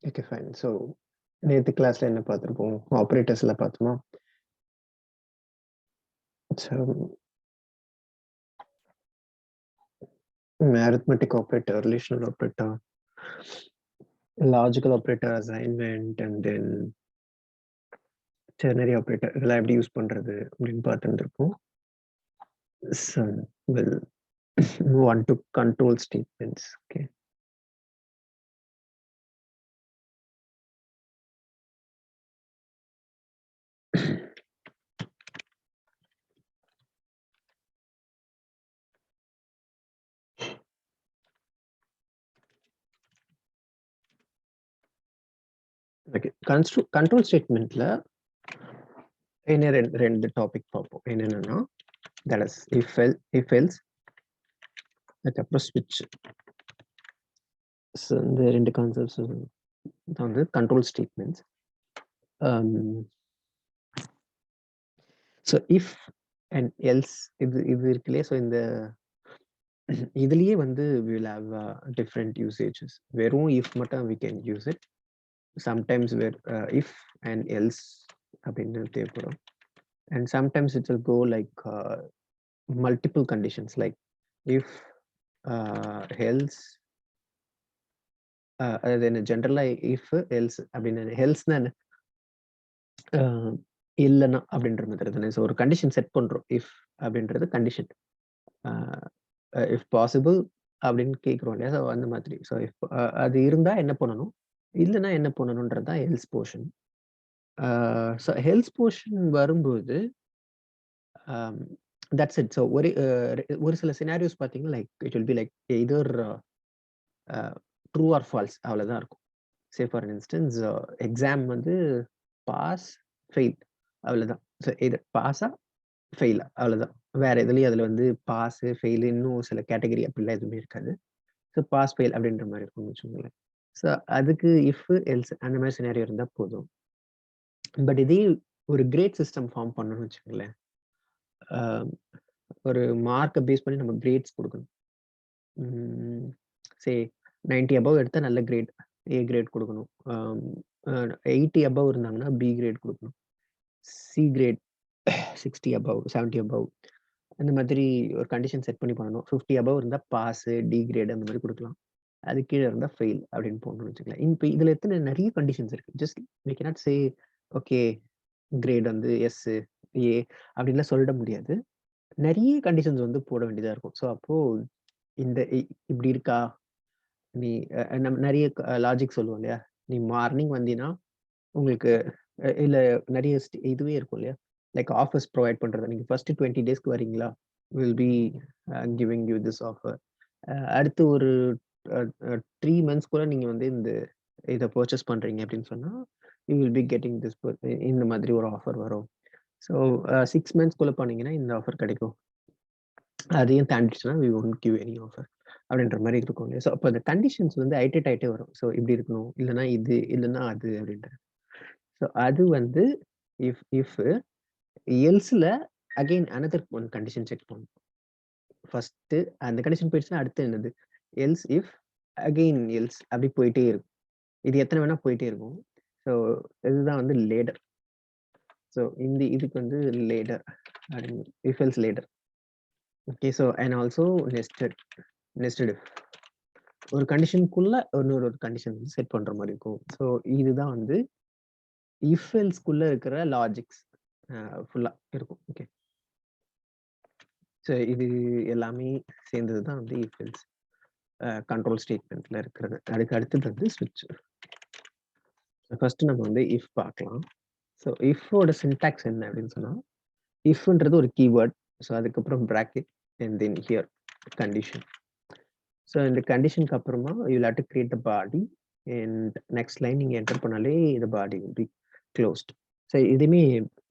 Okay fine. So நேற்று கிளாஸ்ல என்ன பார்த்துருப்போம்? ஆப்ரேட்டர்ஸ்ல பார்த்தோமா? So arithmetic operator, relational operator, logical operator, assignment, and then ternary operator இதெல்லாம் எப்படி யூஸ் பண்றது அப்படின்னு பார்த்துருந்துருப்போம். So we'll move on to control statements. Okay. Okay, control ஸ்டேட்மெண்ட்ல என்ன ரெண்டு டாபிக் பார்ப்போம். என்னென்னா தட் இஸ் இஃப் எல்ஸ் அதுக்கப்புறம் ஸ்விட்ச். ஸோ இந்த ரெண்டு கான்செப்ட்ஸ் தான் வந்து control statements. So if and else இது இருக்கு இல்லையா? ஸோ இந்த இதுலயே வந்து we will have different usages. வெறும் if மட்டும் we can use it. Sometimes where if and else அப்படின்னு தேவைப்படும். And sometimes it will go like multiple conditions, like if else then generally if else அப்படின்னு else-னா இல்லைன்னா அப்படின்ற மாதிரி தானே. ஸோ ஒரு கண்டிஷன் செட் பண்றோம். இஃப் அப்படின்றது கண்டிஷன், இஃப் பாசிபிள் அப்படின்னு கேட்குறோம் இல்லையா? ஸோ அந்த மாதிரி. ஸோ இஃப் அது இருந்தா என்ன பண்ணணும், இல்லைன்னா என்ன பண்ணணுன்றது தான் hells portion. So hells portion வரும்போது தட்ஸ் இட். ஸோ ஒரு சில சினாரியோஸ் பார்த்தீங்கன்னா like it will be like either true or false, அவ்வளோதான் இருக்கும். சே ஃபார் இன்ஸ்டன்ஸ் எக்ஸாம் வந்து பாஸ் ஃபெயில் அவ்வளோதான். ஸோ இது பாஸா ஃபெயிலா அவ்வளோதான். வேற எதுலையும் அதில் வந்து பாஸ் ஃபெயில் இன்னும் சில கேட்டகரி அப்படிலாம் எதுவுமே இருக்காது. ஸோ பாஸ் ஃபெயில் அப்படின்ற மாதிரி இருக்கும்னு வச்சுக்கோங்களேன். ஸோ அதுக்கு இஃப் எல்ஸ் அந்த மாதிரி சினாரியோ இருந்தால் போதும். பட் இதே ஒரு கிரேட் சிஸ்டம் ஃபார்ம் பண்ணணும்னு வச்சுக்கோங்களேன். ஒரு மார்க்கை பேஸ் பண்ணி நம்ம கிரேட்ஸ் கொடுக்கணும். சே 90 அபவ் எடுத்தால் நல்ல கிரேட், ஏ கிரேட் கொடுக்கணும். 80 அபவ் இருந்தாங்கன்னா பி கிரேட் கொடுக்கணும். சி கிரேட் 60 அபவ் 70 அபவ் அந்த மாதிரி ஒரு கண்டிஷன் செட் பண்ணி பண்ணணும். 50 அபவ் இருந்தால் பாஸ், டி கிரேட் அந்த மாதிரி கொடுக்கலாம். அது கீழே இருந்தால் ஃபெயில் அப்படின்னு போகணும்னு வச்சுக்கலாம். இப்போ இதில் எத்தனை நிறைய கண்டிஷன்ஸ் இருக்கு. Just we cannot say okay grade வந்து எஸ் ஏ அப்படின்லாம் சொல்லிட முடியாது. நிறைய கண்டிஷன்ஸ் வந்து போட வேண்டியதாக இருக்கும். ஸோ அப்போ இந்த இப்படி இருக்கா, நீ நம்ம நிறைய லாஜிக் சொல்லுவோம் இல்லையா? நீ மார்னிங் வந்தீங்கன்னா உங்களுக்கு இல்லை நிறைய இதுவே இருக்கும் இல்லையா? லைக் ஆஃபர்ஸ் ப்ரொவைட் பண்ணுறது. நீங்கள் ஃபர்ஸ்ட் 20 டேஸ்க்கு வரீங்களா, will be giving you this offer. அடுத்து ஒரு 3 months கூட நீங்கள் வந்து இதை பர்ச்சேஸ் பண்ணுறீங்க அப்படின்னு சொன்னால் you will be getting this, இந்த மாதிரி ஒரு ஆஃபர் வரும். ஸோ 6 months பண்ணீங்கன்னா இந்த ஆஃபர் கிடைக்கும். அதையும் தாண்டிடுச்சுன்னா we won't give any offer அப்படின்ற மாதிரி இருக்கும் இல்லையா? ஸோ அப்போ அந்த கண்டிஷன்ஸ் வந்து ஐட்டேட் ஆகிட்டே வரும். ஸோ இப்படி இருக்கணும், இல்லைன்னா இது, இல்லைன்னா அது அப்படின்றது. ஸோ அது வந்து இஃப் எல்ஸில் again another one condition check பண்ணும். ஃபர்ஸ்ட் அந்த கண்டிஷன் போயிடுச்சுன்னா அடுத்து என்னது, எல்ஸ் இஃப் அகெயின் எல்ஸ் அப்படி போயிட்டே இருக்கும். இது எத்தனை வேணா போயிட்டே இருக்கும். ஸோ இதுதான் வந்து லேடர். ஸோ இதுக்கு வந்து லேடர் அப்படின்னு if else ladder. Okay. So and also nested if ஒரு கண்டிஷனுக்குள்ள இன்னொரு கண்டிஷன் வந்து செட் பண்ற மாதிரி இருக்கும். ஸோ இதுதான் வந்து இஃப் எல்ஸ்குள்ள இருக்கிற லாஜிக்ஸ் ஃபுல்லா இருக்கும். ஓகே. ஸோ இது எல்லாமே சேர்ந்தது தான் வந்து இஃப் எல்ஸ் கண்ட்ரோல் ஸ்டேட்மெண்ட்ல இருக்கிறது. அதுக்கு அடுத்தது வந்து ஸ்விட்ச். ஃபர்ஸ்ட் நம்ம வந்து இஃப் பார்க்கலாம். ஸோ இஃபோட சின்டாக்ஸ் என்ன அப்படின்னு சொன்னா, இஃப்ன்றது ஒரு கீவேர்ட். ஸோ அதுக்கப்புறம் bracket and then here condition. So இந்த கண்டிஷனுக்கு அப்புறமா you have to create the body and next line நீங்கள் என்டர் பண்ணாலே இந்த பாடி வில் பி க்ளோஸ்ட். ஸோ இதுவுமே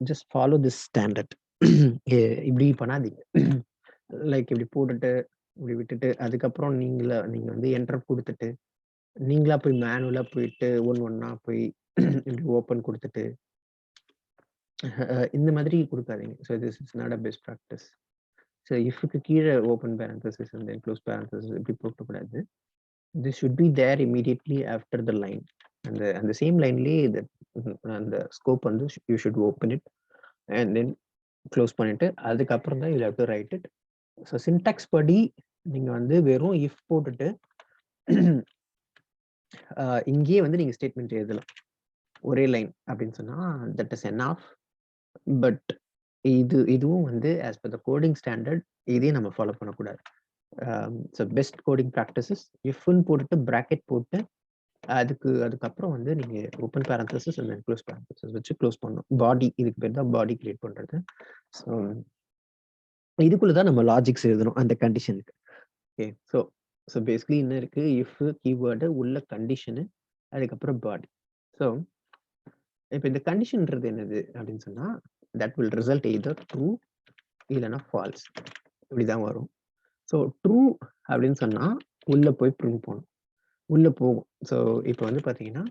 ஜஸ்ட் ஃபாலோ திஸ் ஸ்டாண்டர்ட். இப்படி பண்ணாதீங்க. லைக் இப்படி போட்டுட்டு இப்படி விட்டுட்டு அதுக்கப்புறம் நீங்கள் வந்து என்டர் கொடுத்துட்டு நீங்களா போய் மேனுவலா போயிட்டு ஒன்னா போய் இப்படி ஓப்பன் கொடுத்துட்டு இந்த மாதிரி கொடுக்காதீங்க. So this is not a best practice. So இஃப்க்கு கீழே open parenthesis and close parenthesis இப்படி போட்டக்கூடாது. This should be there immediately after the line. அந்த சேம் லைன்லயே அந்த ஸ்கோப் வந்து you should open it and then close பண்ணிட்டு அதுக்கப்புறம் தான் you have to write it. So syntax படி நீங்க வந்து வெறும் இஃப் போட்டுட்டு இங்கேயே வந்து நீங்க ஸ்டேட்மெண்ட் எழுதலாம் ஒரே லைன் அப்படின்னு சொன்னா தட் இஸ் எனாஃப். பட் இதுவும் வந்து as per the coding standard இதையும் நம்ம ஃபாலோ பண்ணக்கூடாது. ஸோ பெஸ்ட் கோடிங் ப்ராக்டிசஸ் இஃப்னு போட்டுட்டு ப்ராக்கெட் போட்டு அதுக்கப்புறம் வந்து நீங்க open parenthesis and close parenthesis வச்சு க்ளோஸ் பண்ணணும். பாடி இதுக்கு பேர் தான் பாடி கிரியேட் பண்றது. ஸோ இதுக்குள்ளதான் நம்ம லாஜிக்ஸ் எழுதணும் அந்த கண்டிஷனுக்கு. ஓகே, ஸோ பேசிக்கலி என்ன இருக்கு, இஃப் கீவேர்டு உள்ள கண்டிஷனு அதுக்கப்புறம் பாடி. ஸோ இப்போ இந்த கண்டிஷன்ன்றது என்னது அப்படின்னு சொன்னா that will result either true இல்லைன்னா ஃபால்ஸ், இப்படிதான் வரும். ஸோ ட்ரூ அப்படின்னு சொன்னா உள்ள போய் பிரிண்ட் பண்ணணும், உள்ள போகும். ஸோ இப்போ வந்து பாத்தீங்கன்னா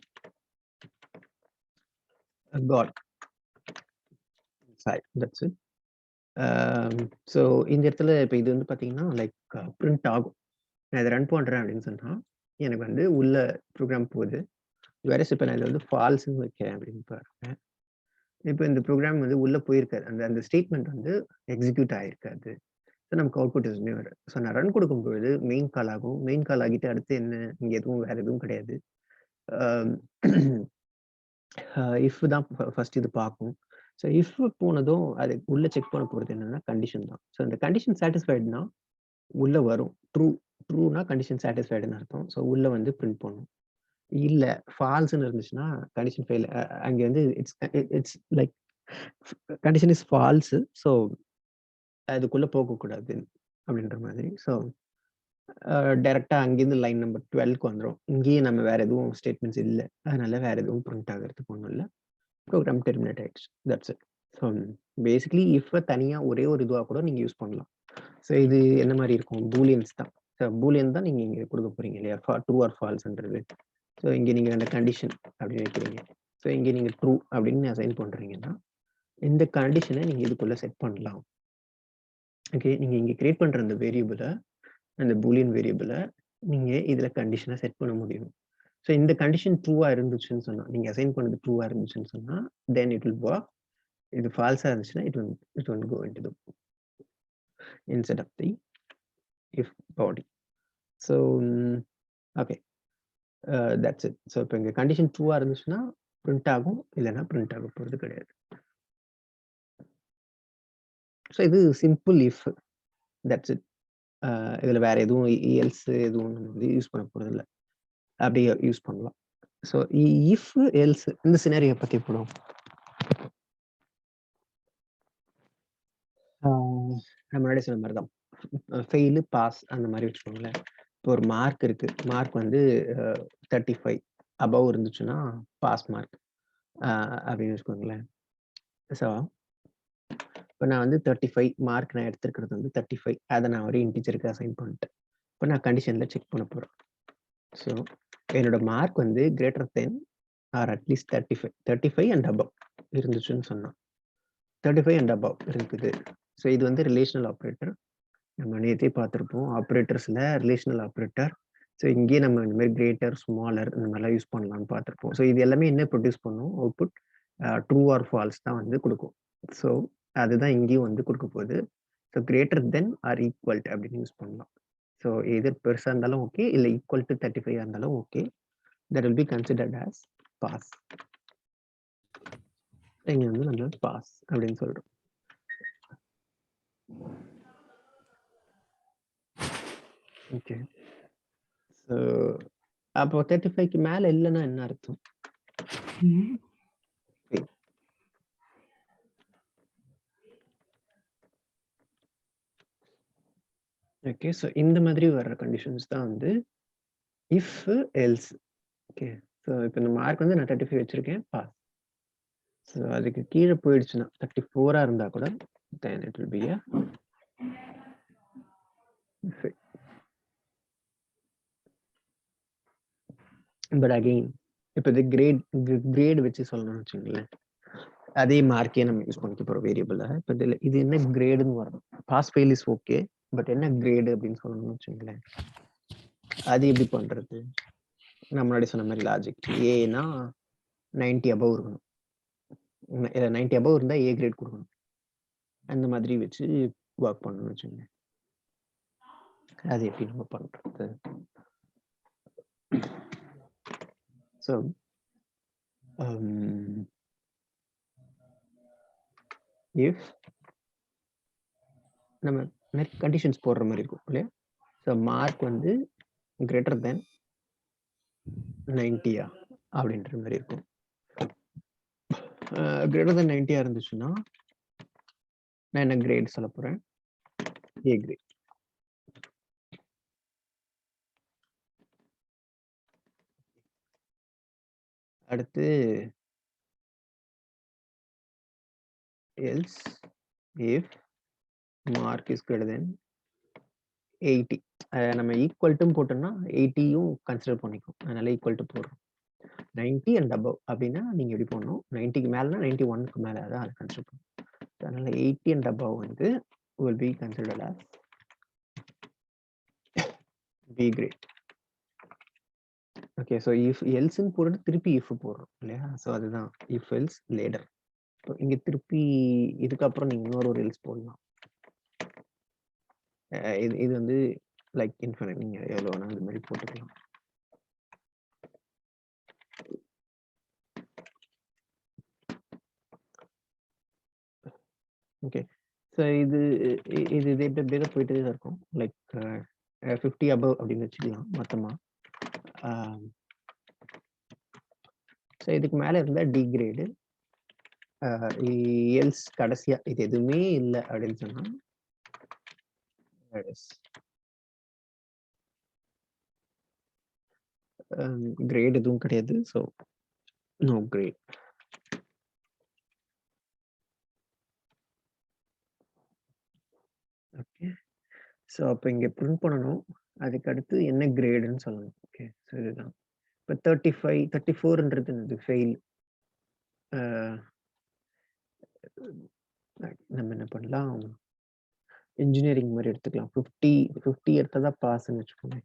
God side, that's it. So இந்த இடத்துல இப்போ இது வந்து பாத்தீங்கன்னா லைக் பிரிண்ட் ஆகும். நான் இதை ரன் பண்றேன் அப்படின்னு சொன்னா எனக்கு வந்து உள்ள ப்ரோக்ராம் போகுது. வேற இப்போ நான் இதை வந்து ஃபால்ஸ்ன்னு வைக்கிறேன் அப்படின்னு பாருங்க. இப்போ இந்த ப்ரோக்ராம் வந்து உள்ள போயிருக்காது, அந்த ஸ்டேட்மெண்ட் வந்து எக்ஸிக்யூட் ஆயிருக்காது. ஸோ நமக்கு அவுட்புட் எதுவுமே வரும். ஸோ நான் ரன் கொடுக்கும்பொழுது மெயின் கால் ஆகும். மெயின் கால் ஆகிட்டு அடுத்து என்ன, இங்க எதுவும் வேற எதுவும் கிடையாது. இஃப் தான் ஃபர்ஸ்ட் இது பார்க்கும். ஸோ இஃப் போனதும் அது உள்ள செக் பண்ண போறது என்னன்னா கண்டிஷன் தான். ஸோ இந்த கண்டிஷன் சாட்டிஸ்ஃபைடுனா உள்ள வரும். ட்ரூனா கண்டிஷன் சாட்டிஸ்ஃபைடுன்னு அர்த்தம். ஸோ உள்ள வந்து பிரிண்ட் பண்ணும். இல்ல ஃபால்ஸ்ன்னு இருந்துச்சுன்னா கண்டிஷன் ஃபெயில். அங்க வந்து it's like condition is false. So அதுக்குள்ள போகக்கூடாது அப்படின்ற மாதிரி. ஸோ டைரக்டா அங்கேருந்து லைன் நம்பர் 12க்கு வந்துடும். இங்கேயே நம்ம வேற எதுவும் ஸ்டேட்மெண்ட்ஸ் இல்லை, அதனால வேற எதுவும் பிரிண்ட் ஆகிறதுக்கு ஒன்றும் இல்லை. ப்ரோக்ராம் டெர்மினேட் ஆயிடுச்சு. That's it. So basically if தனியா ஒரே ஒரு இதுவா கூட நீங்க யூஸ் பண்ணலாம். ஸோ இது என்ன மாதிரி இருக்கும், பூலியன்ஸ் தான். ஸோ பூலியன் தான் நீங்க இங்க கொடுக்க போறீங்க இல்லையா, ட்ரூ ஆர் ஃபால்ஸ்ன்றது. ஸோ இங்க நீங்க அந்த கண்டிஷன் அப்படின்னு வைக்கிறீங்க. ஸோ இங்க நீங்க ட்ரூ அப்படின்னு அசைன் பண்றீங்கன்னா இந்த கண்டிஷனை நீங்க இதுக்குள்ள செட் பண்ணலாம். ஓகே, நீங்க இங்க கிரியேட் பண்ற அந்த வேரியபிளை, அந்த பூலியன் வேரியபிளை நீங்க இதுல கண்டிஷனை செட் பண்ண முடியும். ஸோ இந்த கண்டிஷன் ட்ரூவா இருந்துச்சுன்னு சொன்னா, நீங்க அசைன் பண்ணது ட்ரூவா இருந்துச்சுன்னு சொன்னா தென் இட் வில் ஒர்க். இது ஃபால்ஸா இருந்துச்சுன்னா it will go into the instead of the if body. So okay, that's it. So இப்போ இங்க கண்டிஷன் ட்ரூவா இருந்துச்சுன்னா பிரிண்ட் ஆகும், இல்லைன்னா பிரிண்ட் ஆக போறது கிடையாது. ஸோ இது சிம்பிள் இஃப், தட்ஸ் இட். இதுல வேற எதுவும் எல்ஸ் எதுவும் நம்ம வந்து யூஸ் பண்ண போறது இல்லை, அப்படியே யூஸ் பண்ணலாம். ஸோ இஃப் எல்ஸ் இந்த சினாரியை பத்தி போடும். நம்ம முன்னாடி சொன்ன மாதிரி தான், ஃபெயிலு பாஸ் அந்த மாதிரி வச்சுக்கோங்களேன். இப்போ ஒரு மார்க் இருக்கு, மார்க் வந்து 35 அபவ் இருந்துச்சுன்னா பாஸ் மார்க் அப்படின்னு வச்சுக்கோங்களேன். ஸோ இப்போ நான் வந்து 35 மார்க் நான் எடுத்துருக்கிறது வந்து 35, அதை நான் ஒரு இன்டிஜருக்கு அசைன் பண்ணிட்டேன். இப்போ நான் கண்டிஷனில் செக் பண்ண போகிறேன். ஸோ என்னோட மார்க் வந்து கிரேட்டர் தென் ஆர் அட்லீஸ்ட் 35 அண்ட் அபவ் இருந்துச்சுன்னு சொன்னான். 35 அண்ட் அபவ் இருக்குது. ஸோ இது வந்து ரிலேஷனல் ஆப்ரேட்டர். நம்ம நேற்றே பார்த்துருப்போம் ஆப்ரேட்டர்ஸில் ரிலேஷனல் ஆப்ரேட்டர். ஸோ இங்கேயே நம்ம இந்த மாதிரி கிரேட்டர், ஸ்மாலர் இந்த மாதிரிலாம் யூஸ் பண்ணலாம்னு பார்த்துருப்போம். ஸோ இது எல்லாமே என்ன ப்ரொடியூஸ் பண்ணும், அவுட்புட் ட்ரூ ஆர் ஃபால்ஸ் தான் வந்து கொடுக்கும். ஸோ அதுதான் இங்கேயும் வந்து கொடுக்க போகுது. So greater than or equal அப்படின்னு யூஸ் பண்ணலாம். ஸோ எதர் பெருசாக இருந்தாலும் ஓகே, இல்லை ஈக்குவல் டு 35 இருந்தாலும் okay, that will be considered as pass. இங்கே வந்து நம்ம பாஸ் அப்படின்னு சொல்கிறோம். ஓகே, ஸோ அப்போ 35க்கு மேலே இல்லைன்னா என்ன அர்த்தம்? ஓகே, ஸோ இந்த மாதிரி வர்ற கண்டிஷன்ஸ் தான் வந்து இஃப் எல்ஸ். ஓகே, ஸோ இப்போ இந்த மார்க் வந்து நான் 35 வச்சிருக்கேன், பாஸ். ஸோ அதுக்கு கீழே போயிடுச்சுன்னா 34 இருந்தா கூட then it will be a fail. But again, இப்போ இது கிரேட் வச்சு சொல்லணும்னு வச்சுங்களேன், அதே மார்க்கே நம்ம யூஸ் பண்ணிக்க போறோம் வேரியபிள். இப்போ இது என்ன கிரேடுன்னு வரும், pass fail is okay, but என்ன கிரேடு அப்படின்னு சொல்லணும்னு வச்சுங்களேன், அது எப்படி பண்றது? நான் முன்னாடி சொன்ன மாரி லாஜிக். ஏன்னா 90 அபோவ் இருக்கணும். 90 அபோவ் இருந்தா ஏ கிரேட் குடுக்கணும். அந்த மாதிரி வச்சு வொர்க் பண்ணணும்னு வச்சுக்கோங்க. அது எப்படி நம்ம பண்றது? ஸோ இஃப் நம்ம நிறைய கண்டிஷன்ஸ் போடுற மாரி இருக்கும் இல்லையா? ஸோ மார்க் வந்து கிரேட்டர் தென் 90 அப்படின்ற மாரி இருக்கும். கிரேட்டர் தென் 90 இருந்துச்சுன்னா நான் என்ன கிரேட் சொல்ல போறேன்? ஏ கிரேட். அடுத்து else if mark is greater தென் 80. நம்ம ஈக்குவல் டு போட்டோம்னா 80யும் கன்சிடர் பண்ணிக்கும். அதனால ஈக்குவல் டு போடுறோம். 90 அண்ட் அபவ் அப்படின்னா நீங்க எப்படி போடணும்? 90க்கு மேலனா 91க்கு மேல தான் அது கன்சிடர் பண்ணும். அதனால 80 அண்ட் அபவ் வந்து will be considered as B grade. Okay, so if எல்ஸ்ன்னு போட்டு திருப்பி இஃப் போடுறோம் இல்லையா? ஸோ அதுதான் இஃப் எல்ஸ் லேட்டர். இங்க திருப்பி இதுக்கப்புறம் நீங்க இன்னொரு எல்ஸ் போடலாம். இது வந்து லைக் இன்ஃபினிட். நீங்க எவ்வளோ வேணா இது மாதிரி போட்டுக்கலாம். ஓகே, ஸோ இது இப்படியே போயிட்டே தான் இருக்கும். லைக் 50 அபவ் அப்படின்னு வச்சுக்கலாம் மொத்தமா. ஸோ இதுக்கு மேல இருந்தா டி கிரேடு. எல்ஸ் கடைசியா இது எதுவுமே இல்லை அப்படின்னு சொன்னா கிரேட் எதுவும் கிடையாது. So no grade. Okay, so அப்போ இங்கே பிரிண்ட் பண்ணணும். அதுக்கு அடுத்து என்ன கிரேடுன்னு சொல்லணும். ஓகே, ஸோ இதுதான். இப்போ 35 34ன்றது இது ஃபெயில். நம்ம என்ன பண்ணலாம்? இன்ஜினியரிங் மாதிரி எடுத்துக்கலாம். 50 எடுத்ததா பாஸ்ன்னு வச்சுக்கோங்க.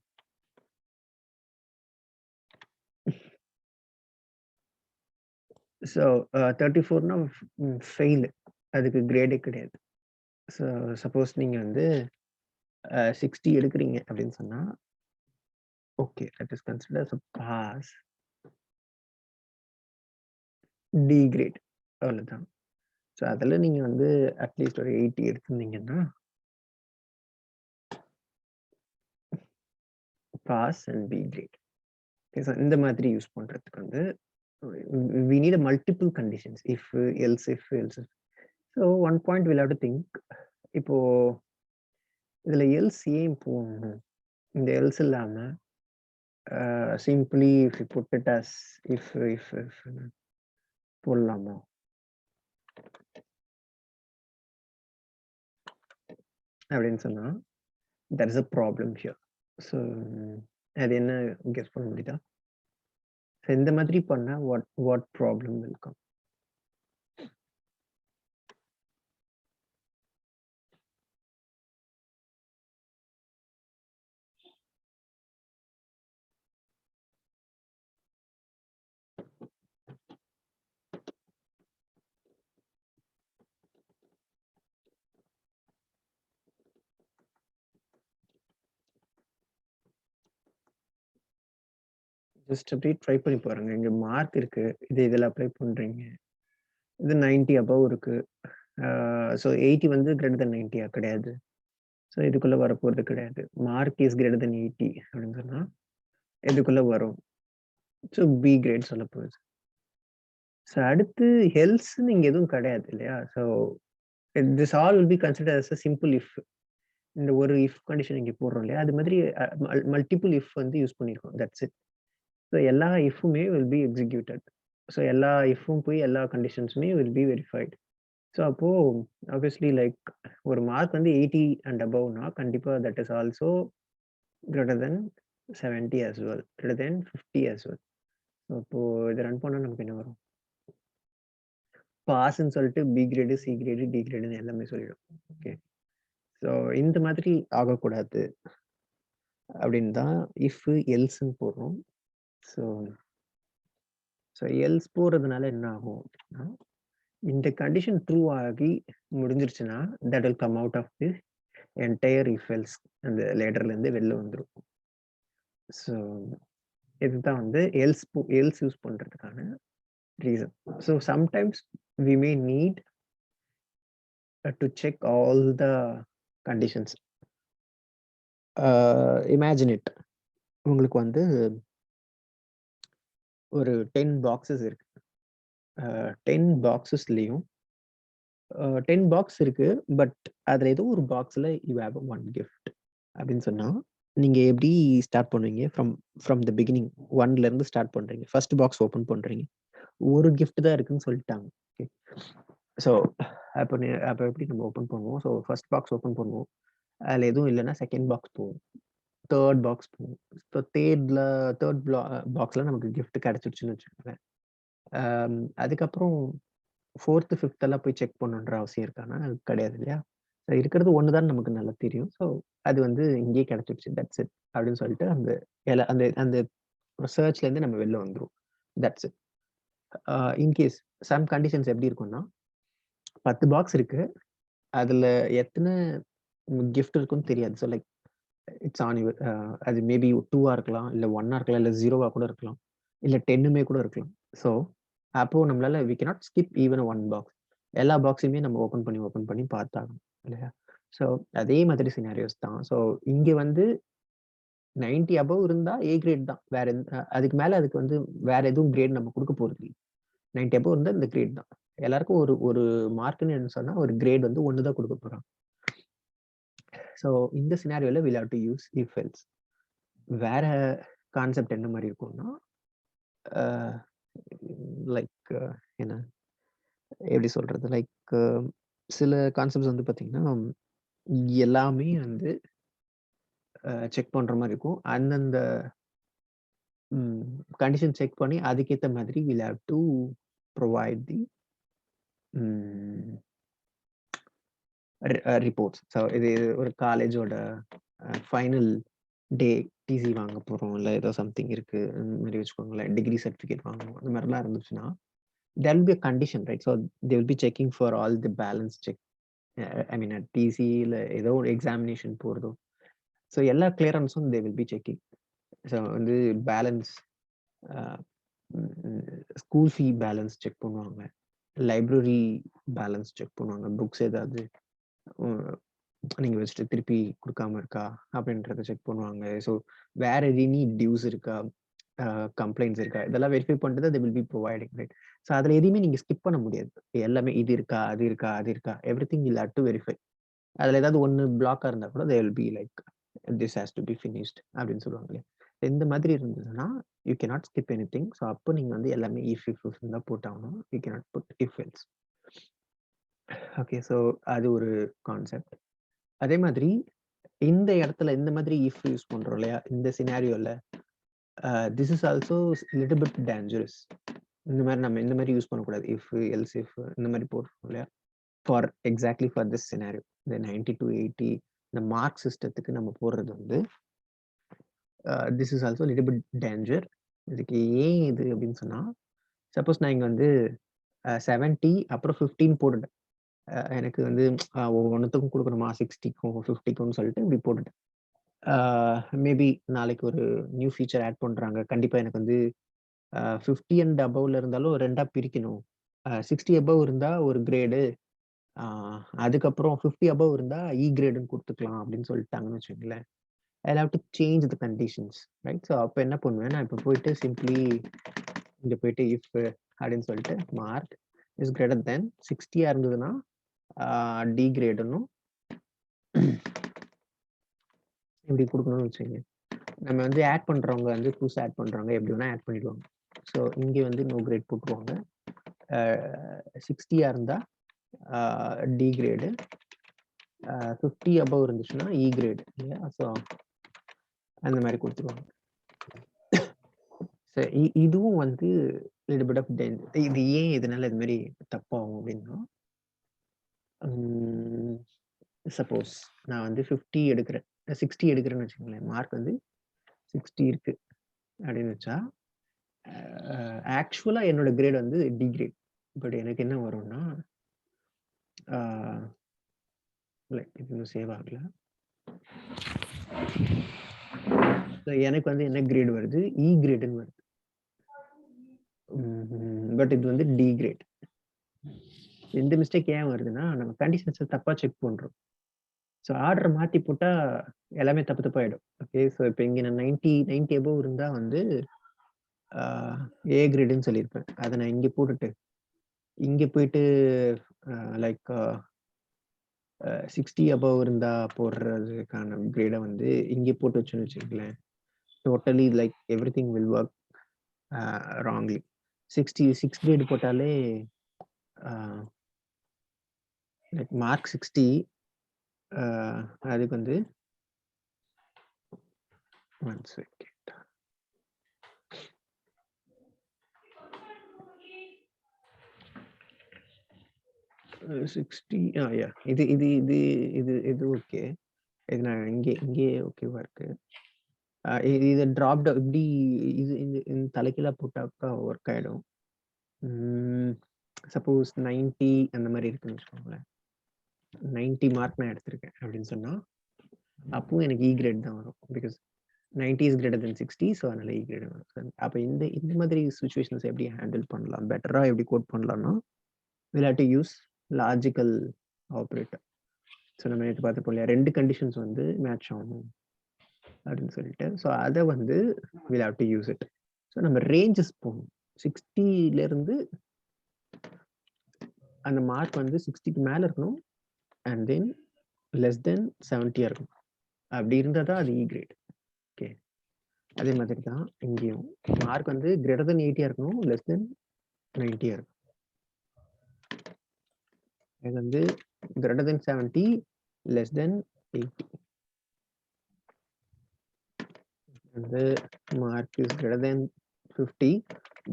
ஸோ 34னா ஃபெயில். அதுக்கு கிரேடே கிடையாது. ஸோ சப்போஸ் நீங்க வந்து 60 எடுக்கிறீங்க அப்படின்னு சொன்னா okay, that is considered as a pass. D grade அவ்வளவுதான். ஸோ அதில் நீங்க வந்து அட்லீஸ்ட் ஒரு 80 எடுத்திருந்தீங்கன்னா பாஸ் அண்ட் பி கிரேட். இந்த மாதிரி யூஸ் பண்றதுக்கு வந்து we need a multiple conditions, if else if else. So one point we'll have to think. இப்போ இதுல else ஏன் போடணும்? இந்த else இல்லாம simply if you put it as if போடலாமா? அப்படின்னு சொன்னா there is a problem here. So அது என்ன கெஸ் பண்ண முடியுதா? இந்த மாதிரி பண்ணா what problem will come? Just அப்படியே ட்ரை பண்ணி பாருங்க. இங்க மார்க் இருக்கு. இதில் அப்ளை பண்றீங்க. இது 90 அபவ் இருக்கு. ஸோ 80 வந்து கிரேட்டர் தென் 90 கிடையாது. ஸோ இதுக்குள்ள வரப்போறது கிடையாது. மார்க் இஸ் கிரேட்டர் தென் 80 அப்படின்னு சொன்னா இதுக்குள்ள வரும். ஸோ பி கிரேட் சொல்ல போகுது. ஸோ அடுத்து ஹெல்த்ஸ்ன்னு இங்க எதுவும் கிடையாது இல்லையா? So this all will be consider as a simple if. இந்த ஒரு இஃப் கண்டிஷன் இங்க போடுறோம் இல்லையா? அது மாதிரி மல்டிபிள் இஃப் வந்து யூஸ் பண்ணியிருக்கோம். That's it. ஸோ எல்லா இஃப்புமே வில் பி எக்ஸிக்யூட்டட். ஸோ எல்லா இஃப்பும் போய் எல்லா கண்டிஷன்ஸுமே வில் பி வெரிஃபைட். ஸோ அப்போ ஆப்வியஸ்லி லைக் ஒரு மார்க் வந்து 80 அண்ட் அபவ்னா கண்டிப்பா that is also greater than 70 as well, greater than 50 as well. So அப்போ இதை ரன் பண்ணா நமக்கு என்ன வரும்? பாஸ்ன்னு சொல்லிட்டு B grade, C grade, D கிரேடுன்னு எல்லாமே சொல்லிடும். ஓகே, ஸோ இந்த மாதிரி ஆகக்கூடாது அப்படின்னு தான் இஃப் எல்ஸ்ன்னு போடுறோம். ஸோ ஸோ எல்ஸ் போடுறதுனால என்ன ஆகும் அப்படின்னா, இந்த கண்டிஷன் ட்ரூ ஆகி முடிஞ்சிருச்சுன்னா, that will come out of the entire if else அந்த லேடர்லேருந்து வெளில வந்துரும். ஸோ இதுதான் வந்து எல்ஸ் யூஸ் பண்றதுக்கான reason. So sometimes we may need to check all the conditions. Imagine it. உங்களுக்கு வந்து ஒரு 10 பாக்ஸஸ் இருக்கு. 10 பாக்ஸஸ்லயும் 10 பாக்ஸ் இருக்கு. பட் அதுல ஏதோ ஒரு பாக்ஸ்ல யூ ஹேவ் ஒன் கிஃப்ட் அப்படின்னு சொன்னா, நீங்க எப்படி ஸ்டார்ட் பண்ணுவீங்க? ஃப்ரம் த பிகினிங் 1ல இருந்து ஸ்டார்ட் பண்றீங்க. ஃபர்ஸ்ட் பாக்ஸ் ஓப்பன் பண்றீங்க. ஒரு கிஃப்ட் தான் இருக்குன்னு சொல்லிட்டாங்க. ஓகே. ஸோ அப்ப எப்படி நம்ம ஓப்பன் பண்ணுவோம்? ஸோ ஃபர்ஸ்ட் பாக்ஸ் ஓப்பன் பண்ணுவோம். அதுல எதுவும் இல்லைன்னா செகண்ட் பாக்ஸ் போவோம். தேர்ட் பாக்ஸ் போவோம். இப்போ தேர்ட் பாக்ஸ்ல நமக்கு கிஃப்ட் கிடைச்சிருச்சுன்னு வச்சுக்கோங்களேன். அதுக்கப்புறம் 4த், 5த் எல்லாம் போய் செக் பண்ணணுன்ற அவசியம் இருக்கான்னா கிடையாது இல்லையா? ஸோ இருக்கிறது ஒன்று தான் நமக்கு நல்லா தெரியும். ஸோ அது வந்து இங்கேயே கிடைச்சிருச்சு. தட்ஸ் இட் அப்படின்னு சொல்லிட்டு அந்த அந்த அந்த சர்ச்லேருந்து நம்ம வெளில வந்துரும். That's it. In case some conditions எப்படி இருக்கும்னா, 10 பாக்ஸ் இருக்கு. அதுல எத்தனை கிஃப்ட் இருக்குன்னு தெரியாது. So like it's on your அது மேபி 2ஆ இருக்கலாம், இல்ல 1ஆ இருக்கலாம், இல்ல 0வா கூட இருக்கலாம், இல்ல 10மே கூட இருக்கலாம். ஸோ அப்போ நம்மளால we cannot skip even 1 box. எல்லா பாக்ஸையுமே நம்ம ஓப்பன் பண்ணி பார்த்தாகணும் இல்லையா? ஸோ அதே மாதிரி சினாரியோஸ் தான். ஸோ இங்க வந்து 90 அபவ் இருந்தா ஏ கிரேட் தான். வேற அதுக்கு மேல அதுக்கு வந்து வேற எதுவும் கிரேட் நம்ம குடுக்க போறது இல்ல. 90 அபவ் இருந்தா இந்த கிரேட் தான். எல்லாருக்கும் ஒரு ஒரு மார்க்ன்னு சொன்னா ஒரு கிரேட் வந்து 1 தான் குடுக்க போறாங்க. ஸோ இந்த சினாரியோல will have to use if else. வேற கான்செப்ட் என்ன மாரி இருக்கும்னா, லைக் என்ன எப்படி சொல்றது? லைக் சில கான்செப்ட்ஸ் வந்து பார்த்தீங்கன்னா, எல்லாமே வந்து செக் பண்ற மாரி இருக்கும். அந்தந்த கண்டிஷன் செக் பண்ணி அதுக்கேத்த மாதிரி வில் ஹேவ் டு புரொவைட் தி ம் ரிப்போர்ட்ஸ். ஸோ இது ஒரு காலேஜோட ஃபைனல் டே டிசி வாங்க போறோம். இல்ல ஏதோ சம்திங் இருக்கு. அந்த மாரி வச்சுக்கோங்களேன். டிகிரி சர்டிஃபிகேட் வாங்கணும். அந்த மாரிலாம் இருந்துச்சுன்னா, there will be a condition right? So they will be checking for all the balance check. I mean TC இல்ல ஏதோ ஒரு எக்ஸாமினேஷன் போறதோ. ஸோ எல்லா கிளியரன்ஸும் they will be checking. So வந்து balance school fee balance check பண்ணுவாங்க. Library balance check பண்ணுவாங்க. Books ஏதாவது நீங்க வச்சுட்டு திருப்பி குடுக்காம இருக்கா? அப்படின்றத செக் பண்ணுவாங்க. ஸோ வேற எனி டியூஸ் இருக்கா? கம்ப்ளைண்ட்ஸ் இருக்கா? இதெல்லாம் வெரிஃபை பண்ணிட்டு they will be providing right? So அதுல எதையுமே நீங்க ஸ்கிப் பண்ண முடியாது. எல்லாமே இது இருக்கா? அது இருக்கா? அது இருக்கா? Everything you have to verify. அதுல ஏதாவது ஒண்ணு பிளாக்கா இருந்தா கூட they will be like this has to be finished அப்படின்னு சொல்லுவாங்க இல்லையா? இந்த மாதிரி இருந்ததுன்னா, you cannot skip anything. So அப்போ நீங்க வந்து எல்லாமே இஃப் தான் போட்டாகணும். You cannot put if else. Okay. So அது ஒரு கான்செப்ட். அதே மாதிரி இந்த இடத்துல இந்த மாதிரி இஃப் யூஸ் பண்றோம் இல்லையா? இந்த சினாரியோல this is also little bit dangerous. இந்த மாதிரி நம்ம இந்த மாதிரி யூஸ் பண்ணக்கூடாது. எல்ஸ் இஃப் இந்த மாதிரி போடுறோம் இல்லையா? Exactly for this scenario. இந்த 90 to 80 இந்த மார்க் சிஸ்டத்துக்கு நம்ம போடுறது வந்து this is also little bit danger. இதுக்கு ஏன் இது அப்படின்னு சொன்னா, சப்போஸ் நான் இங்க வந்து 70 அப்புறம் 15 போட்டுட்டேன். எனக்கு வந்து ஒவ்வொன்னுத்துக்கும் குடுக்கணுமா 60க்கும் 50க்கும்னு சொல்லிட்டு இப்படி போட்டுட்டேன். மேபி நாளைக்கு ஒரு நியூ ஃபீச்சர் ஆட் பண்றாங்க. கண்டிப்பா எனக்கு வந்து 50 அண்ட் அபவ்ல இருந்தாலும் 2ஆ பிரிக்கணும். 60 அபவ் இருந்தா ஒரு கிரேடு. ஆ அதுக்கப்புறம் 50 அபவ் இருந்தா கிரேடுன்னு குடுத்துக்கலாம் அப்படின்னு சொல்லிட்டாங்கன்னு வச்சுக்கங்களேன். I have to change the conditions right? So அப்ப என்ன பண்ணுவேன், நான் இப்ப போயிட்டு சிம்ப்ளி இங்க போயிட்டு இஃப் அப்படின்னு சொல்லிட்டு மார்க் இஸ் கிரேட்டர் தென் 60ஆ இருந்ததுன்னா டி கிரேடுன்னும் இப்படி குடுக்கணும்னு வச்சுக்கங்க. நம்ம வந்து ஆட் பண்றவங்க வந்து புதுசா ஆட் பண்றவங்க எப்படி வேணா ஆட் பண்ணிடுவாங்க. ஸோ இங்க வந்து நோ கிரேட் போட்டுருவாங்க. 60ஆ இருந்தா டி கிரேடு. 50 அபவ் இருந்துச்சுன்னா கிரேடு இல்லையா? ஸோ அந்த மாதிரி குடுத்துருவாங்க. ஸோ இதுவும் வந்து லிட்டில் பிட் ஆஃப் டேஞ்சர். இது ஏன் இதனால இது மாதிரி தப்பாகும் அப்படின்னா, சப்போஸ் நான் வந்து 50 எடுக்கிறேன், 60 எடுக்கிறேன்னு வச்சுக்கோங்களேன். மார்க் வந்து 60 இருக்கு அப்படின்னு வச்சா, ஆக்சுவலா என்னோட கிரேட் வந்து டி கிரேட். பட் எனக்கு என்ன வரும்னா லைக் இது இன்னும் சேவ் ஆகல. எனக்கு வந்து என்ன கிரேட் வருது? இ கிரேடுன்னு வருது. பட் இது வந்து டி கிரேட். இந்த மிஸ்டேக் ஏன் வருதுன்னா, நம்ம கண்டிஷன்ஸை தப்பா செக் பண்றோம். ஸோ ஆர்டர் மாத்தி போட்டா எல்லாமே தப்பு தப்பாயிடும். ஓகே. ஸோ இப்போ இங்க நான் 90 எபோவ் இருந்தா வந்து ஏ கிரேடுன்னு சொல்லியிருப்பேன். அதை நான் இங்க போட்டுட்டு இங்க போயிட்டு லைக் 60 அபோவ் இருந்தா போடுறதுக்கான கிரேடை வந்து இங்கே போட்டு வச்சுன்னு வச்சுக்கங்களேன், totally like every thing will work wrongly. 6 grade போட்டாலே லைக் மார்க் 60 அதுக்கு வந்து 1 செகண்ட். இது ஓகே. இது நான் இங்கே ஓகேவா இருக்கு. இது டிராப்ட் இப்படி இது இந்த தலைக்கீழா போட்டாக்கா ஒர்க் ஆயிடும். சப்போஸ் 90 அந்த மாதிரி இருக்குன்னு வச்சுக்கோங்களேன். 90 மார்க் நான் எடுத்திருக்கேன் அப்படின்னு சொன்னா அப்பவும் எனக்கு இ கிரேட் தான் வரும். Because 90 is greater then 60. So அதனால இ கிரேட் வரும். அப்போ இந்த மாதிரி சுச்சுவேஷன்ஸ் எப்படி ஹேண்டில் பண்ணலாம், பெட்டரா எப்படி கோட் பண்ணலாம்னா, we'll have to use logical operator. So நம்ம நேற்று பார்த்துப்போம் இல்லையா, 2 கண்டிஷன்ஸ் வந்து மேட்ச் ஆகணும் அப்படின்னு சொல்லிட்டு. ஸோ அதை வந்து we'll have to use it. So நம்ம ரேஞ்சஸ் போகணும். 60லேருந்து அந்த மார்க் வந்து 60க்கு மேலே இருக்கணும், அண்ட் தென் லெஸ் தென் 70 இருக்கணும். அப்படி இருந்தால் தான் அது இ கிரேட். ஓகே. அதே மாதிரி தான் இங்கேயும் மார்க் வந்து கிரேட்டர் தென் 80 இருக்கணும், லெஸ் தென் 90 இருக்கணும். இது வந்து கிரேட்டர் தென் 70, லெஸ் தென் 80. வந்து mark is greater than 50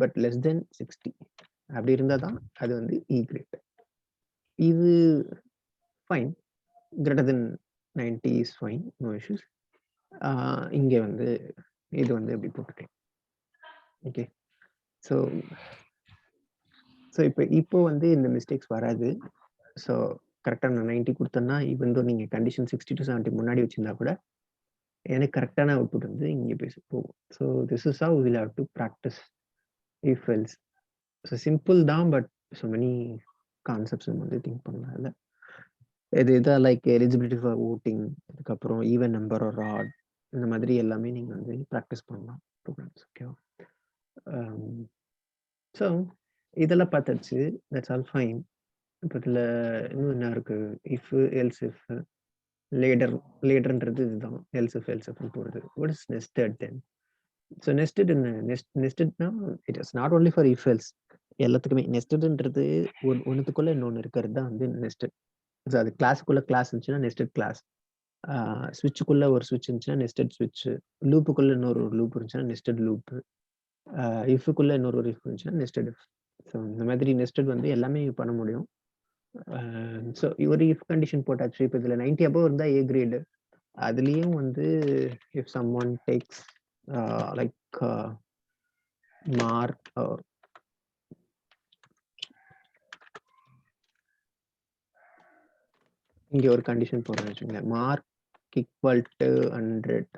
but less than 60. அப்படி இருந்தால் தான் அது வந்து இ கிரேட். இது fine. Greater than 90 is fine, no issues. இங்கே வந்து இது வந்து எப்படி போட்டுட்டேன். ஓகே. ஸோ இப்போ வந்து இந்த மிஸ்டேக்ஸ் வராது. ஸோ கரெக்டாக நான் 90 கொடுத்தேன்னா, இவன் நீங்கள் கண்டிஷன் 60 to 70 முன்னாடி வச்சிருந்தா கூட எனக்கு கரெக்டான அவுட்புட் வந்து இங்கே போகும். So this is how will how to practise if else. So simple தான், பட் ஸோ மெனி கான்செப்ட்ஸ் நம்ம வந்து திங்க் பண்ணலாம். இல்லை இதான் லைக் எலிஜிபிலிட்டி ஃபார் ஓட்டிங், அதுக்கப்புறம் ஈவன் நம்பர் ஆர் ஆட், இந்த மாதிரி எல்லாமே நீங்கள் வந்து ப்ராக்டிஸ் பண்ணலாம் ப்ரோக்ராம்ஸ். ஓகேவா? ஸோ இதெல்லாம் பார்த்தாச்சு. That's all fine. இப்போ இதில் இன்னும் என்ன இருக்குது? இஃப் எல்ஸ் இஃப் லேடர்ன்றது இதுதான். எல்ஸ் இஃப் போடுறது. What is nested then? So nested என்ன? நெஸ்டட்னா it is not only for if else. எல்லாத்துக்குமே நெஸ்டட்ன்றது ஒன்றுத்துக்குள்ள இன்னொன்று இருக்கிறது தான் வந்து நெஸ்டட். ஸோ அது கிளாஸுக்குள்ள கிளாஸ் இருந்துச்சுன்னா நெஸ்டட் கிளாஸ், ஸ்விட்சுக்குள்ள ஒரு ஸ்விட்ச் இருந்துச்சுன்னா நெஸ்டட் ஸ்விட்ச், லூப்புக்குள்ள இன்னொரு லூப் இருந்துச்சுன்னா நெஸ்டட் லூப், இஃப்க்குள்ள இன்னொரு இஃப் இருந்துச்சுன்னா நெஸ்டட் இஃப். ஸோ இந்த மாதிரி நெஸ்டட் வந்து எல்லாமே பண்ண முடியும். ஸோ ஒரு இஃப் கண்டிஷன் போட்டாச்சு. இப்போ இதில் 90 அபோவ் இருந்தால் ஏ கிரேடு. அதுலேயும் வந்து if someone takes like mark, இங்கே ஒரு கண்டிஷன் போடுறேன்னு வச்சுக்கோங்களேன், மார்க் ஈக்குவல் டு 100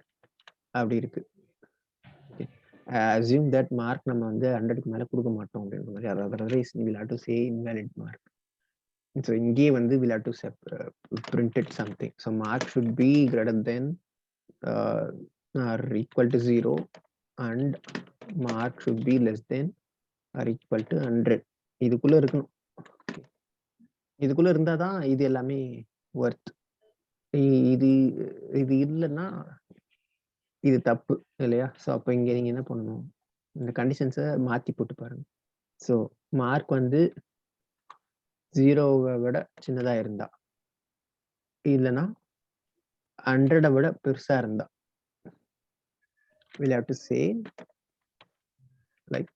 அப்படி இருக்கு. assume that மார்க் நம்ம வந்து 100க்கு மேலே கொடுக்க மாட்டோம் அப்படின்ற மாதிரி. Otherwise we'll have to say invalid mark. So இங்கே வந்து we'll have to print it something. So mark should be greater than or equal to 0 and mark should be less than or equal to 100. இதுக்குள்ள இருக்கணும். இதுக்குள்ள இருந்தால் தான் இது எல்லாமே worth. இது இல்லைன்னா இது தப்பு இல்லையா? ஸோ அப்போ இங்கே நீங்கள் என்ன பண்ணணும், இந்த கண்டிஷன்ஸை மாற்றி போட்டு பாருங்க. ஸோ மார்க் வந்து 0வை விட சின்னதாக இருந்தா, இல்லைன்னா 100 விட பெருசா இருந்தா, we'll have to say like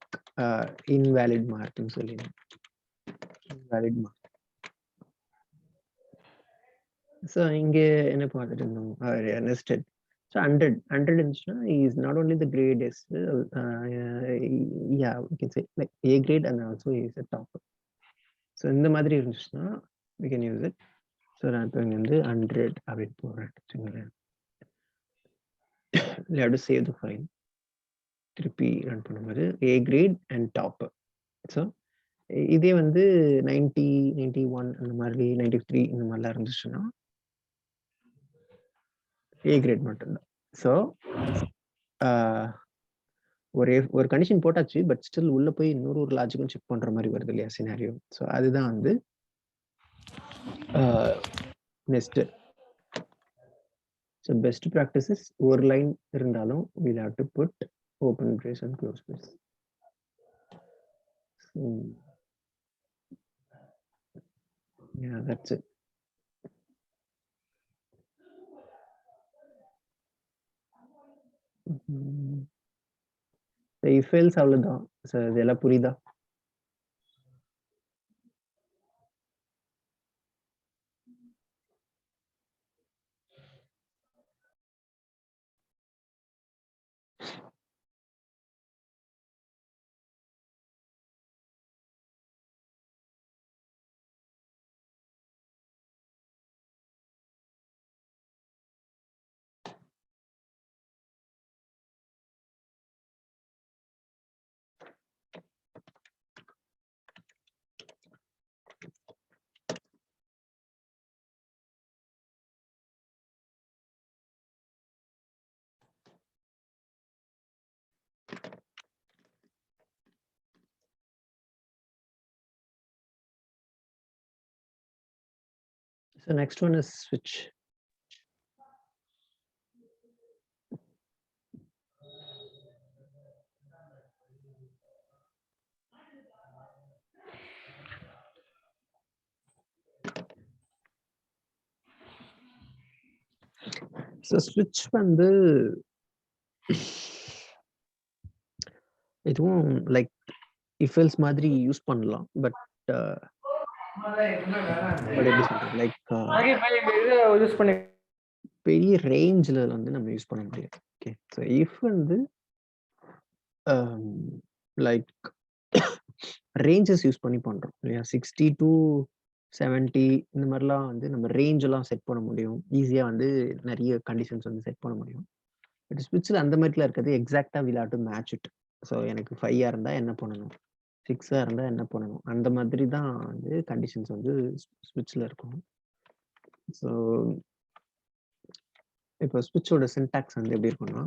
invalid mark ன்னு சொல்லிடணும். invalid mark. ஸோ இங்கே என்ன பார்த்துட்டு இருந்தோம், நெஸ்டட். So 100 இருந்துச்சுன்னா is not only the grade is yeah, we can say like A grade and also is a topper. So இந்த மாதிரி இருந்துச்சுன்னா we can use it. So நான் இப்போ இங்க வந்து 100 அப்படின்னு போடுறேன் வச்சுக்கோங்களேன். You have to save the file. திருப்பி ரன் பண்ணும்போது A grade and topper. So இதே வந்து 90, 91 அந்த மாதிரி 93 இந்த மாதிரிலாம் இருந்துச்சுன்னா A grade மட்டும்தான். ஸோ ஒரு கண்டிஷன் போட்டாச்சு, பட் ஸ்டில் உள்ள போய் இன்னொரு ஒரு லாஜிக்கும் செக் பண்ற மாதிரி வருது இல்லையா சினாரியோ. ஸோ அதுதான் வந்து நெக்ஸ்ட். ஸோ பெஸ்ட் ப்ராக்டிசஸ் ஒரு லைன் இருந்தாலும் we'll have to put open brace and close brace. Yeah, that's it. if else அவ்வளவுதான். ஸோ இதெல்லாம் புரியுதா? So next one is switch. So switch வந்து இதுவும் லைக் if else மாதிரி யூஸ் பண்ணலாம், but எப்படி சொல்றது லைக் பெரிய ரேஞ்சில் வந்து நம்ம யூஸ் பண்ண முடியாது. ஓகே, ஸோ இஃப் வந்து லைக் ரேஞ்சஸ் யூஸ் பண்ணி பண்றோம் இல்லையா, 60 to 70 இந்த மாதிரிலாம் வந்து நம்ம ரேஞ்ச் எல்லாம் செட் பண்ண முடியும். ஈஸியா வந்து நிறைய கண்டிஷன்ஸ் வந்து செட் பண்ண முடியும். பட் ஸ்விட்சில் அந்த மாதிரிலாம் இருக்கிறது எக்ஸாக்டா will have to match it. So எனக்கு 5 இருந்தா என்ன பண்ணணும், 6 இருந்தா என்ன பண்ணணும், அந்த மாதிரி தான் வந்து கண்டிஷன்ஸ் வந்து ஸ்விட்சில் இருக்கும். ஸோ இப்போ ஸ்விட்சோட சின்டாக்ஸ் வந்து எப்படி இருக்கும்னா,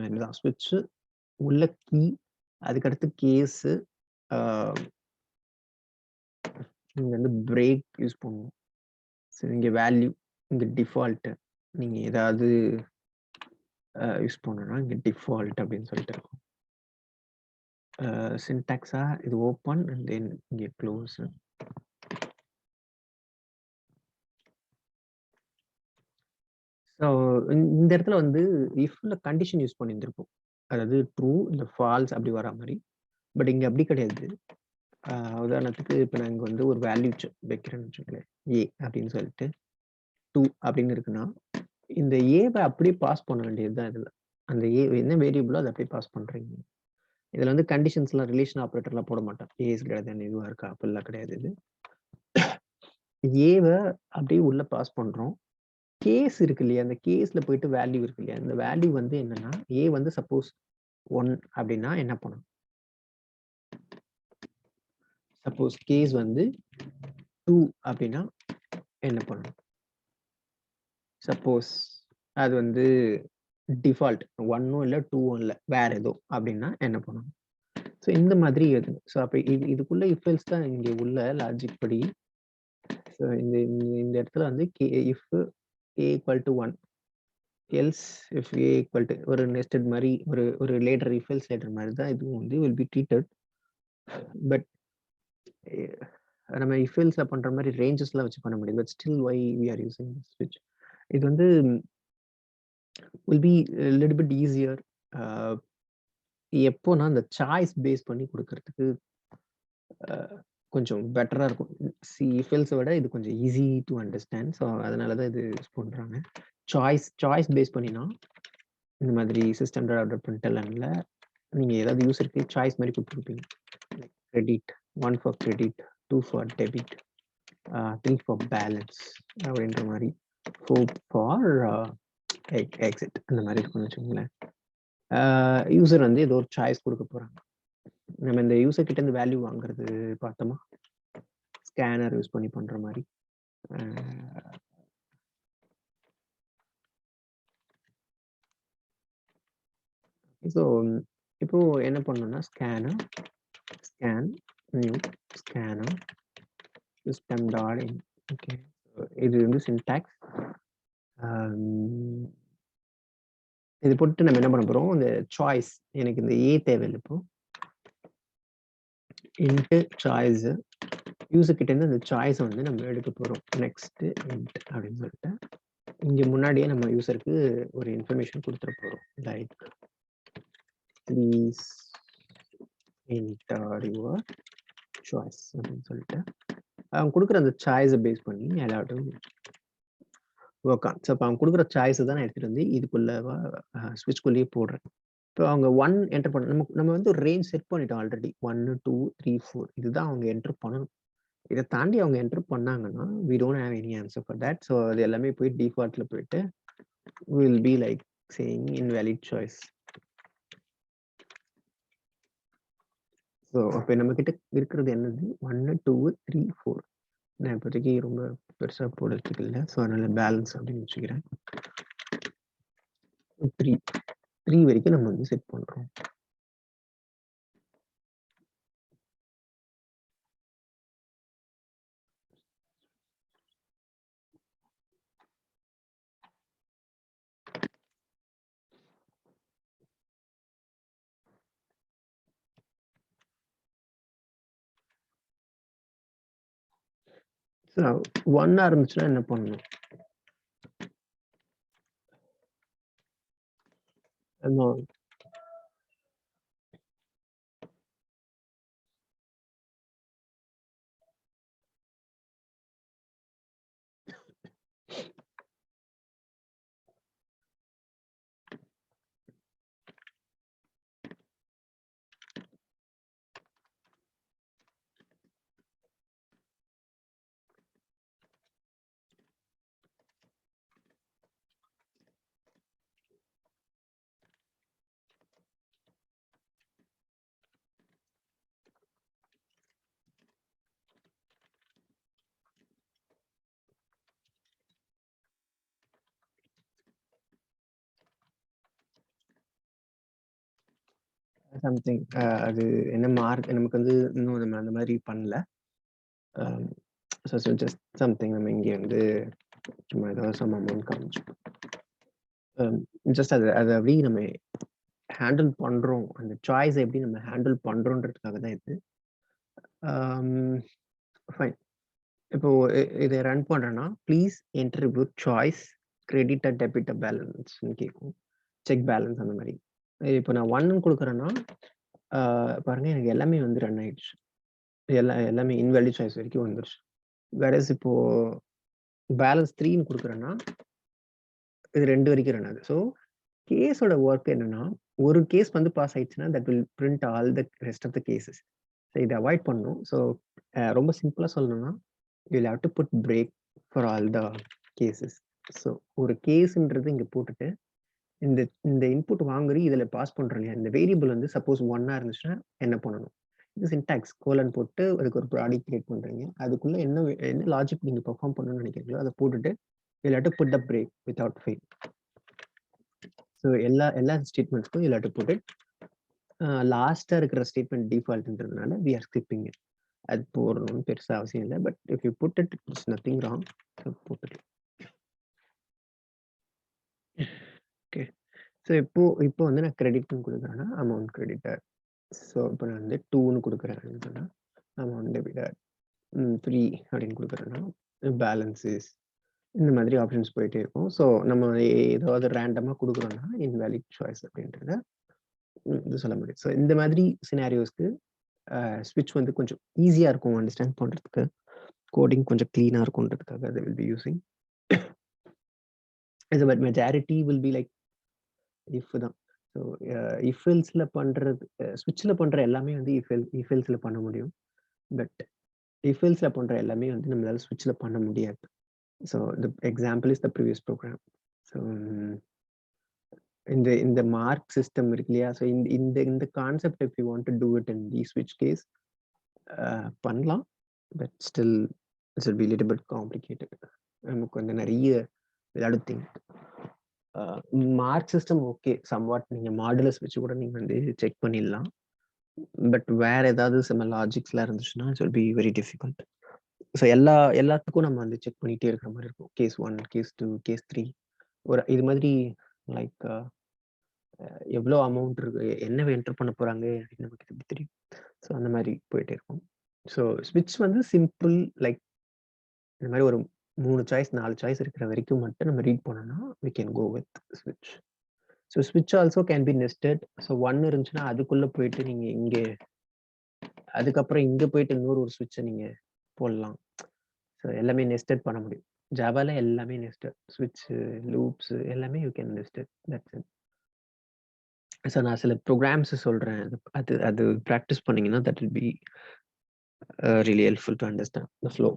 இதுதான் ஸ்விட்ச் உள்ள கீ, அதுக்கடுத்து கேஸு, இங்க வந்து பிரேக் யூஸ் பண்ணுவோம். ஸோ இங்க வேல்யூ, இங்க டிஃபால்ட்டு, நீங்க ஏதாவது யூஸ் பண்ணணும்னா இங்க டிஃபால்ட் அப்படின்னு சொல்லிட்டு இருக்கும். சின்டாக்ஸா இது ஓப்பன் அண்ட் தென் இங்க க்ளோஸ். ஸோ இந்த இடத்துல வந்து இஃப்ல கண்டிஷன் யூஸ் பண்ணியிருந்திருப்போம், அதாவது ட்ரூ இல்லை ஃபால்ஸ் அப்படி வர மாதிரி. பட் இங்க அப்படி கிடையாது. உதாரணத்துக்கு இப்போ நான் இங்க வந்து ஒரு வேல்யூ வைக்கிறேன்னு வச்சுக்கோங்களேன், ஏ அப்படின்னு சொல்லிட்டு 2 அப்படின்னு இருக்குன்னா, இந்த ஏவை அப்படியே பாஸ் பண்ண வேண்டியது தான் இதுல. அந்த ஏ என்ன வேரியபிளோ அதை அப்படியே பாஸ் பண்றீங்க. இதுல வந்து கண்டிஷன்ஸ்லாம் ரிலேஷன் ஆப்ரேட்டர்லாம் போட மாட்டோம். ஏஸ் கிடையாது, இதுவா இருக்கா அப்படிலாம் கிடையாது. இது ஏவை அப்படியே உள்ள பாஸ் பண்றோம். கேஸ் இருக்கு இல்லையா, அந்த கேஸ்ல போயிட்டு வேல்யூ இருக்கு இல்லையா, அந்த வேல்யூ வந்து என்னன்னா, ஏ வந்து சப்போஸ் 1 அப்படின்னா என்ன பண்ணணும், சப்போஸ் கேஸ் வந்து 2 அப்படின்னா என்ன பண்ணணும், சப்போஸ் அது வந்து டிஃபால்ட் 1ம் இல்லை 2ம் இல்லை வேற ஏதோ அப்படின்னா என்ன பண்ணணும். ஸோ இந்த மாதிரி எழுதணும். ஸோ அப்போ இதுக்குள்ள இஃப் எல்ஸ் தான் இங்கே உள்ள லாஜிக் படி. ஸோ இந்த இடத்துல வந்து if A equal to 1 else if A equal to ஒரு நெஸ்டட் மாதிரி ஒரு லேட்டர் இஃப் எல்ஸ் லேட்டர் மாதிரி தான் இதுவும் வந்து வில் பி ட்ரீட்டட். பட் நம்ம இஃப் எல்ஸ்ல பண்ற மாதிரி ரேஞ்சஸ்லாம் வச்சு பண்ண முடியும். But still why we are using ஸ்விட்ச். இது வந்து will be little bit easier. எப்போனா அந்த சாய்ஸ் பேஸ் பண்ணி கொடுக்கறதுக்கு கொஞ்சம் பெட்டரா இருக்கும். இஃப் எல்ஸை விட இது கொஞ்சம் ஈஸி டு அண்டர்ஸ்டாண்ட். ஸோ அதனால தான் இது யூஸ் பண்றாங்க. சாய்ஸ் பேஸ் பண்ணினா இந்த மாதிரி system.out.printlnல நீங்க ஏதாவது யூசருக்கு சாய்ஸ் மாதிரி கொடுத்துருப்பீங்க. Credit 1 for credit, 2 for debit, 3 for balance அப்படின்ற மாதிரி 4 ஃபார் எக்ஸிட் அந்த மாதிரி இருக்கும்னு வச்சுக்கோங்களேன். யூசர் வந்து ஏதோ ஒரு சாய்ஸ் கொடுக்க போறாங்க. நம்ம இந்த யூசர் கிட்ட இருந்து வேல்யூ வாங்குறது பார்த்தோமா, ஸ்கேனர் யூஸ் பண்ணி பண்ற மாதிரி. ஸோ இப்போ என்ன பண்ணணும்னா scan new scanner system dot in. Okay, இது வந்து சின்டாக்ஸ். இது போட்டு நம்ம என்ன பண்ண போறோம், இந்த சாய்ஸ் எனக்கு இந்த ஏ தேவையில்லை. இப்போ இன்ட்டு சாய்ஸ் யூசர் கிட்ட இருந்து அந்த சாய்ஸை வந்து நம்ம எடுக்க போறோம். நெக்ஸ்ட் இன்ட் அப்படின்னு சொல்லிட்டு இங்க முன்னாடியே நம்ம யூசருக்கு ஒரு இன்ஃபர்மேஷன் கொடுத்துட போறோம். Like please enter your choice அப்படின்னு சொல்லிட்டு அவங்க கொடுக்குற அந்த சாய்ஸை பேஸ் பண்ணி எல்லாட்டும் ஒர்க் ஆன். ஸோ இப்போ அவங்க கொடுக்குற சாய்ஸை தான் நான் எடுத்துகிட்டு வந்து இதுக்குள்ள ஸ்விட்ச்குள்ளேயே போடுறேன். இப்போ அவங்க 1 என்டர் பண்ண நம்ம வந்து ஒரு ரேஞ்ச் செட் பண்ணிட்டோம் ஆல்ரெடி. 1 2 3 4 இதுதான் அவங்க என்டர் பண்ணணும். இதை தாண்டி அவங்க என்டர் பண்ணாங்கன்னா we don't have any answer for that. So அது எல்லாமே போய் டிஃபால்ட்ல போயிட்டு will be like saying invalid choice. So அப்போ நம்ம கிட்ட இருக்கிறது என்னது, 1 2 3 4. நான் இப்போதைக்கு ரொம்ப பெருசா போடுறதுக்கு இல்லை, ஸோ அதனால பேலன்ஸ் அப்படின்னு வச்சுக்கிறேன். 3 வரைக்கும் நம்ம வந்து செட் பண்றோம். ஸோ 1 இருந்துச்சுன்னா என்ன பண்ணணும், சம்திங் அது என்ன மார்க் நமக்கு வந்து இன்னும் நம்ம அந்த மாதிரி பண்ணல. ஸோ ஜஸ்ட் சம்திங் நம்ம இங்கே வந்து சும்மா ஏதாவது சம் அமௌண்ட் காமிச்சோம். ஜஸ்ட் அதை எப்படி நம்ம ஹேண்டில் பண்றோம், அந்த சாய்ஸை எப்படி நம்ம ஹேண்டில் பண்றோன்றதுக்காக தான் இது. ஃபைன். இப்போ இதை ரன் பண்றேன்னா please enter your choice credit and debit பேலன்ஸ்னு கேட்கும், செக் பேலன்ஸ் அந்த மாதிரி. இப்போ நான் 1 கொடுக்குறேன்னா பாருங்க எனக்கு எல்லாமே வந்து ரன் ஆயிடுச்சு. எல்லாமே இன்வேலிட் சாய்ஸ் வரைக்கும் வந்துருச்சு. வேறஸ் இப்போ பேலன்ஸ் 3ன்னு கொடுக்குறேன்னா இது 2 வரைக்கும் ரன் ஆகுது. ஸோ கேஸோட ஒர்க் என்னன்னா, ஒரு கேஸ் வந்து பாஸ் ஆயிடுச்சுன்னா that will print all the rest of the cases. So இதை அவாய்ட் பண்ணணும். ஸோ ரொம்ப சிம்பிளா சொல்லணும்னா you have to put break for all the cases. So ஒரு கேஸ்ன்றது இங்க போட்டுட்டு இந்த இந்த இன்புட் வாங்குறி இதுல பாஸ் பண்றோம் இல்லையா, இந்த வேரியபிள் வந்து சப்போஸ் 1 இருந்துச்சுன்னா என்ன பண்ணணும், இது சின்டாக்ஸ் கோலன் போட்டு அதுக்கு ஒரு ப்ராடி கிரியேட் பண்றீங்க. அதுக்குள்ள என்ன லாஜிக் நீங்க பெர்ஃபார்ம் பண்ணணும்னு நினைக்கிறீங்களோ அதை போட்டுட்டு you'll have to put the break without fail. So எல்லா ஸ்டேட்மெண்ட்ஸ்க்கும் you'll have to put it. லாஸ்டா இருக்கிற ஸ்டேட்மெண்ட் டிஃபால்ட்ன்றதுனால we are skipping it. அது போடணும்னு பெருசா அவசியம் இல்லை. But if you put it, it's nothing wrong. So போட்டுக்கலாம். ஓகே, ஸோ இப்போ வந்து நான் கிரெடிட்னு கொடுக்குறேன்னா அமௌண்ட் கிரெடிட்டர். ஸோ இப்போ நான் வந்து 2ன்னு கொடுக்குறேன் சொன்னா அமௌண்ட் டெபிட்டர். 3 அப்படின்னு கொடுக்குறேன்னா பேலன்ஸஸ். இந்த மாதிரி ஆப்ஷன்ஸ் போயிட்டே இருக்கும். ஸோ நம்ம ஏதாவது ரேண்டமாக கொடுக்குறோம்னா இன்வேலிட் சாய்ஸ் அப்படின்றத இது சொல்ல முடியும். ஸோ இந்த மாதிரி சினாரியோஸ்க்கு ஸ்விட்ச் வந்து கொஞ்சம் ஈஸியாக இருக்கும் அண்டர்ஸ்டாண்ட் பண்ணுறதுக்கு, கோடிங் கொஞ்சம் க்ளீனாக இருக்கும்ன்றதுக்காக அதை will be using. But majority will be like if தான். ஸோ இஃப் எல்ஸ்ல பண்றது ஸ்விட்ச்ல பண்ற எல்லாமே வந்து இஃப் எல்ஸ்ல பண்ண முடியும். பட் இஃப் எல்ஸ்ல பண்ற எல்லாமே வந்து நம்மளால ஸ்விட்ச்ல பண்ண முடியாது. So the example is the previous program. So இந்த மார்க் சிஸ்டம் இருக்கு இல்லையா? ஸோ இந்த concept if you want to do it in the ஸ்விட்ச் கேஸ் பண்ணலாம். But still it's will be little bit complicated. நமக்கு வந்து நிறைய thing mark system okay somewhat நீங்க மாடுலஸ் வச்சு கூட நீங்க வந்து செக் பண்ணிடலாம். பட் வேற ஏதாவது சில லாஜிக்ஸ்லாம் இருந்துச்சுன்னா it's will be very difficult. So எல்லாத்துக்கும் நம்ம வந்து செக் பண்ணிட்டே இருக்கிற மாதிரி இருக்கும். கேஸ் 1, கேஸ் 2, கேஸ் 3 ஒரு இது மாதிரி லைக் எவ்வளோ அமௌண்ட் இருக்கு, என்ன என்டர் பண்ண போறாங்க அப்படின்னு நமக்கு எப்படி தெரியும்? ஸோ அந்த மாதிரி போயிட்டே இருக்கும். ஸோ ஸ்விட்ச் வந்து சிம்பிள் லைக் இந்த மாதிரி ஒரு 3 சாய்ஸ் 4 சாய்ஸ் இருக்கிற வரைக்கும் மட்டும் நம்ம ரீட் பண்ணோம்னா we can go with switch. So ஸ்விட்ச் also can be nested. So 1 இருந்துச்சுன்னா அதுக்குள்ள போயிட்டு நீங்க இங்கே அதுக்கப்புறம் இங்க போயிட்டு இன்னொரு ஒரு ஸ்விட்சை நீங்க போடலாம். ஸோ எல்லாமே நெஸ்டட் பண்ண முடியும். ஜாவால எல்லாமே நெஸ்டட், ஸ்விட்ச், லூப்ஸ் எல்லாமே you can nested. That's it. So நான் சில ப்ரோக்ராம்ஸ் சொல்றேன். அது அது ப்ராக்டிஸ் பண்ணீங்கன்னா that will be really helpful to understand the flow.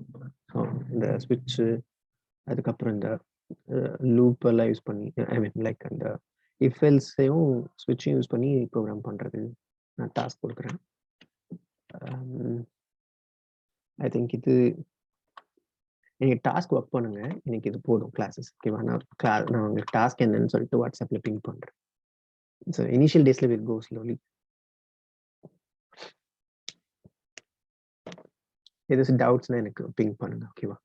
So இந்த ஸ்விட்ச் அதுக்கப்புறம் இந்த லூப் எல்லாம் யூஸ் பண்ணி ஐ மீன் லைக் அந்த இஃப் எல்ஸையும் ஸ்விட்சையும் யூஸ் பண்ணி ப்ரோக்ராம் பண்றது நான் டாஸ்க் கொடுக்குறேன். ஐ திங்க் இது நீங்க டாஸ்க் ஒர்க் பண்ணுங்க. எனக்கு இது போதும் கிளாஸஸ். ஓகேவா? நான் உங்களுக்கு டாஸ்க் என்னன்னு சொல்லிட்டு வாட்ஸ்அப்ல பிங் பண்றேன். ஸோ இனிஷியல் டேஸ்ல வில் கோ ஸ்லோலி. ஏதாச்சும் டவுட்ஸ்னா எனக்கு பிங் பண்ணுங்க. ஓகேவா?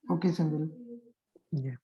Okay, Sandil. Yeah.